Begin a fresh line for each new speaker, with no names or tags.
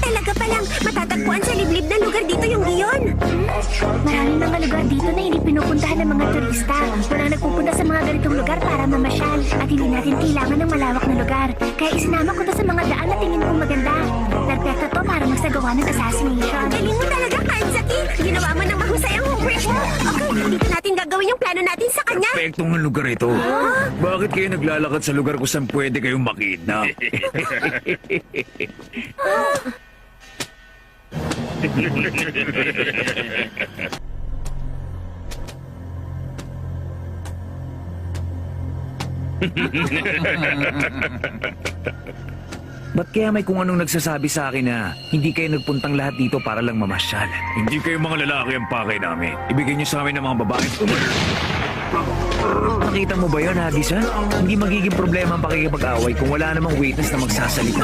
Talaga palang matatagpuan sa liblib na lugar dito yung Gion. Maraming mga lugar dito na hindi pinupuntahan ng mga turista. Walang nagpupunta sa mga ganitong lugar para mamasyal. At hindi natin kailangan ng malawak na lugar. Kaya isinama ko to sa mga daan na tingin kong maganda. Perfecto to para magsagawa ng assassination. Galing mo talaga, Kanzaki. Ginawa mo ng mahusay ang homework mo. Okay, dito natin gagawin yung plano natin sa kanya.
Pektong ng lugar ito. Bakit kayo naglalakad sa lugar kung saan pwede kayong makidnap? Ba't kaya may kung anong nagsasabi sa akin na hindi kayo nagpuntang lahat dito para lang mamasyal? Hindi kayo mga lalaki ang pakay namin. Ibigay niyo sa amin ng mga babae. Nakita mo ba yun, Hagisa? Hindi magiging problema ang pakikipag-away kung wala namang witness na magsasalita.